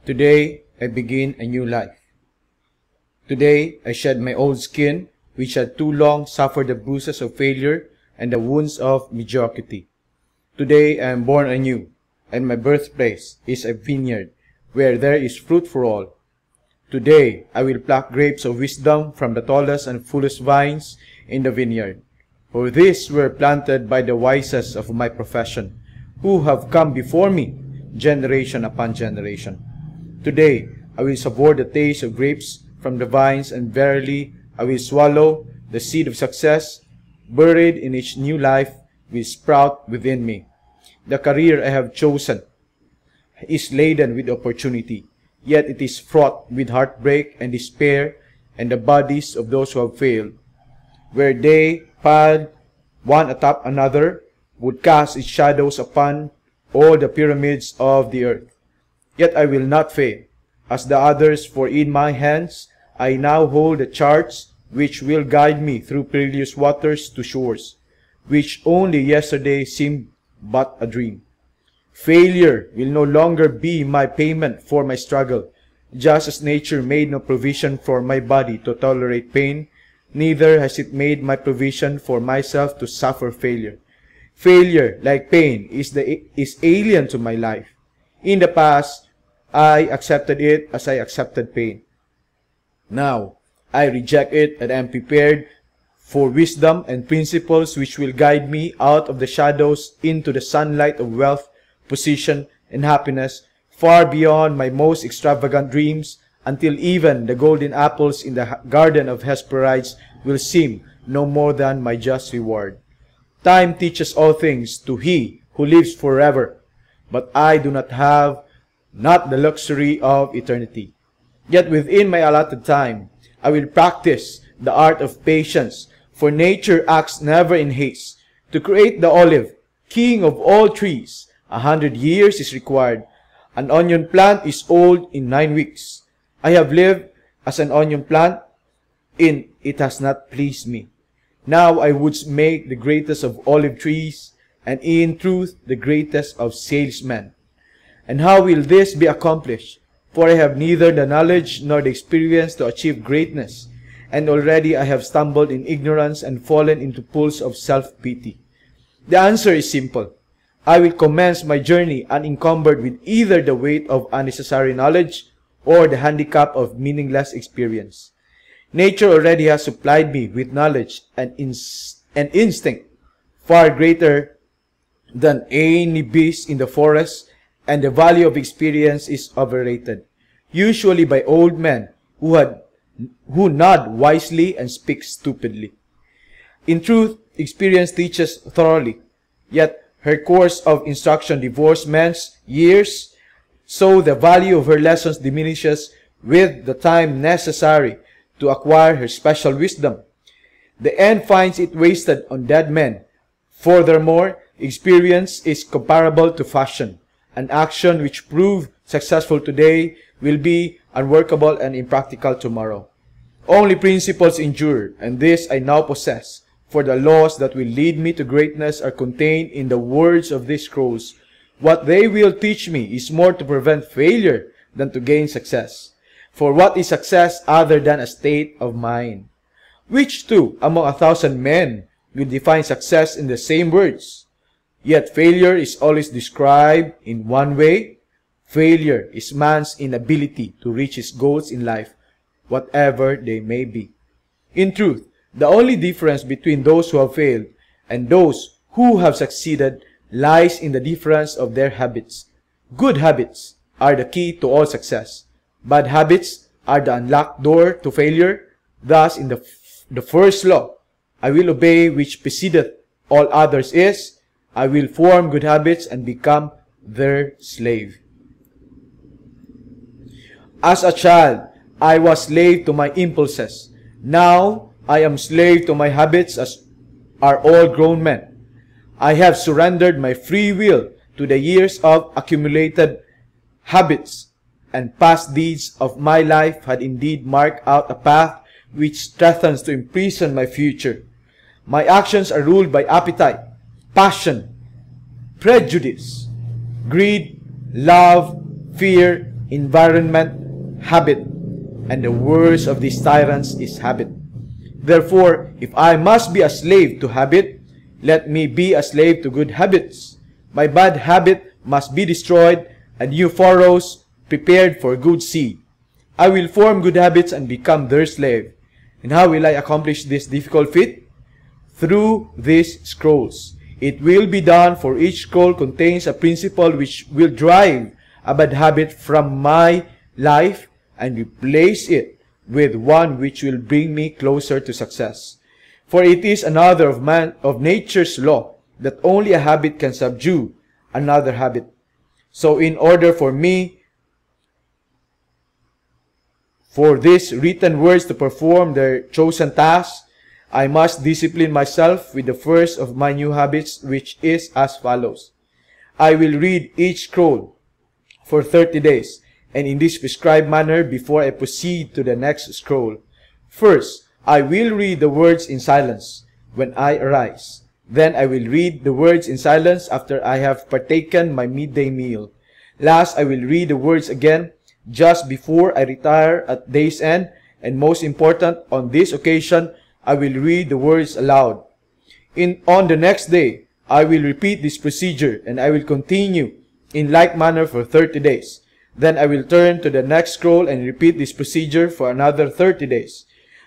Today, I begin a new life. Today, I shed my old skin, which had too long suffered the bruises of failure and the wounds of mediocrity. Today, I am born anew, and my birthplace is a vineyard, where there is fruit for all. Today, I will pluck grapes of wisdom from the tallest and fullest vines in the vineyard. For these were planted by the wisest of my profession, who have come before me, generation upon generation. Today, I will savor the taste of grapes from the vines, and verily, I will swallow the seed of success, buried in each new life, will sprout within me. The career I have chosen is laden with opportunity, yet it is fraught with heartbreak and despair and the bodies of those who have failed. Where they, piled one atop another, would cast its shadows upon all the pyramids of the earth. Yet I will not fail, as the others, for in my hands I now hold the charts which will guide me through perilous waters to shores, which only yesterday seemed but a dream. Failure will no longer be my payment for my struggle, just as nature made no provision for my body to tolerate pain, neither has it made my provision for myself to suffer failure. Failure, like pain, is alien to my life. In the past, I accepted it as I accepted pain. Now, I reject it and am prepared for wisdom and principles which will guide me out of the shadows into the sunlight of wealth, position, and happiness, far beyond my most extravagant dreams, until even the golden apples in the garden of Hesperides will seem no more than my just reward. Time teaches all things to he who lives forever, but I do not have the luxury of eternity. Yet within my allotted time, I will practice the art of patience, for nature acts never in haste. To create the olive, king of all trees, 100 years is required. An onion plant is old in 9 weeks. I have lived as an onion plant, and it has not pleased me. Now I would make the greatest of olive trees, and in truth the greatest of salesmen. And how will this be accomplished? For I have neither the knowledge nor the experience to achieve greatness, and already I have stumbled in ignorance and fallen into pools of self-pity. The answer is simple. I will commence my journey unencumbered with either the weight of unnecessary knowledge or the handicap of meaningless experience. Nature already has supplied me with knowledge and instinct far greater than any beast in the forest, and the value of experience is overrated, usually by old men who nod wisely and speak stupidly. In truth, experience teaches thoroughly, yet her course of instruction divorces men's years, so the value of her lessons diminishes with the time necessary to acquire her special wisdom. The end finds it wasted on dead men. Furthermore, experience is comparable to fashion. An action which proved successful today will be unworkable and impractical tomorrow. Only principles endure, and this I now possess, for the laws that will lead me to greatness are contained in the words of these scrolls. What they will teach me is more to prevent failure than to gain success. For what is success other than a state of mind? Which two among 1,000 men will define success in the same words? Yet failure is always described in one way. Failure is man's inability to reach his goals in life, whatever they may be. In truth, the only difference between those who have failed and those who have succeeded lies in the difference of their habits. Good habits are the key to all success. Bad habits are the unlocked door to failure. Thus, in the first law, I will obey which precedeth all others is, I will form good habits and become their slave. As a child, I was slave to my impulses. Now, I am slave to my habits, as are all grown men. I have surrendered my free will to the years of accumulated habits, and past deeds of my life had indeed marked out a path which threatens to imprison my future. My actions are ruled by appetite, passion, prejudice, greed, love, fear, environment, habit, and the worst of these tyrants is habit. Therefore, if I must be a slave to habit, let me be a slave to good habits. My bad habit must be destroyed, and new furrows prepared for good seed. I will form good habits and become their slave. And how will I accomplish this difficult feat? Through these scrolls. It will be done, for each scroll contains a principle which will drive a bad habit from my life and replace it with one which will bring me closer to success. For it is another of nature's law that only a habit can subdue another habit. So in order for these written words to perform their chosen task, I must discipline myself with the first of my new habits, which is as follows. I will read each scroll for 30 days, and in this prescribed manner before I proceed to the next scroll. First, I will read the words in silence when I arise. Then I will read the words in silence after I have partaken my midday meal. Last, I will read the words again just before I retire at day's end, and most important, on this occasion, I will read the words aloud. On the next day, I will repeat this procedure, and I will continue in like manner for 30 days. Then I will turn to the next scroll and repeat this procedure for another 30 days.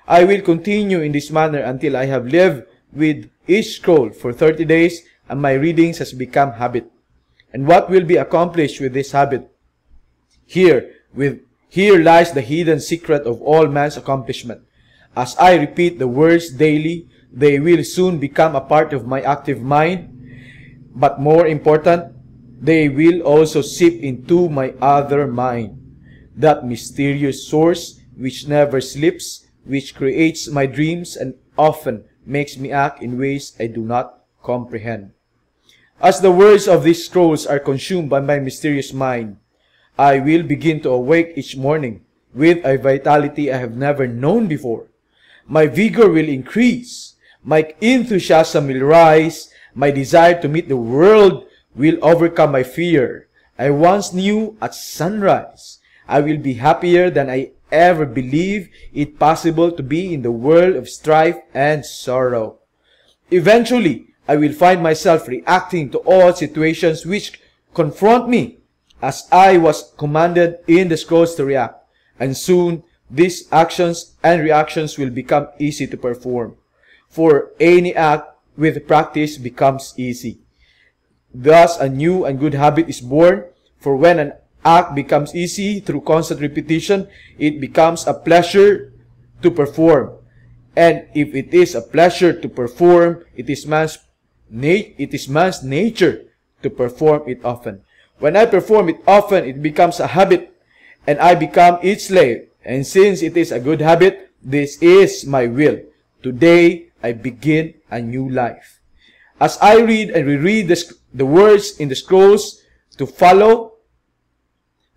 I will continue in this manner until I have lived with each scroll for 30 days and my readings has become habit. And what will be accomplished with this habit? Here lies the hidden secret of all man's accomplishment. As I repeat the words daily, they will soon become a part of my active mind. But more important, they will also seep into my other mind, that mysterious source which never sleeps, which creates my dreams and often makes me act in ways I do not comprehend. As the words of these scrolls are consumed by my mysterious mind, I will begin to awake each morning with a vitality I have never known before. My vigor will increase, my enthusiasm will rise, my desire to meet the world will overcome my fear. I once knew at sunrise. I will be happier than I ever believed it possible to be in the world of strife and sorrow. Eventually, I will find myself reacting to all situations which confront me as I was commanded in the scrolls to react. And soon, these actions and reactions will become easy to perform. For any act with practice becomes easy. Thus, a new and good habit is born, for when an act becomes easy through constant repetition, it becomes a pleasure to perform. And if it is a pleasure to perform, it is man's nature to perform it often. When I perform it often, it becomes a habit, and I become its slave. And since it is a good habit, this is my will. Today, I begin a new life. As I read and reread the words in the scrolls to follow,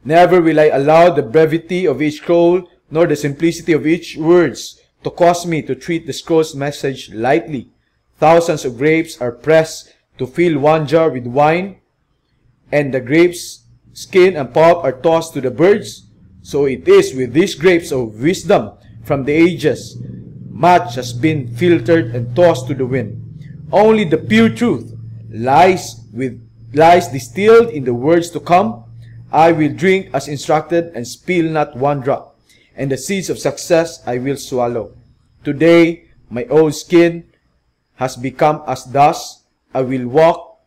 never will I allow the brevity of each scroll nor the simplicity of each words to cause me to treat the scroll's message lightly. Thousands of grapes are pressed to fill one jar with wine, and the grapes' skin and pulp are tossed to the birds. So it is with these grapes of wisdom from the ages. Much has been filtered and tossed to the wind. Only the pure truth lies distilled in the words to come. I will drink as instructed and spill not one drop, and the seeds of success I will swallow. Today, my old skin has become as dust. I will walk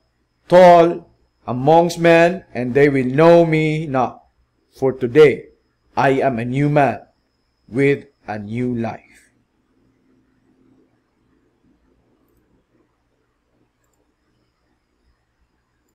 tall amongst men, and they will know me not. For today, I am a new man with a new life.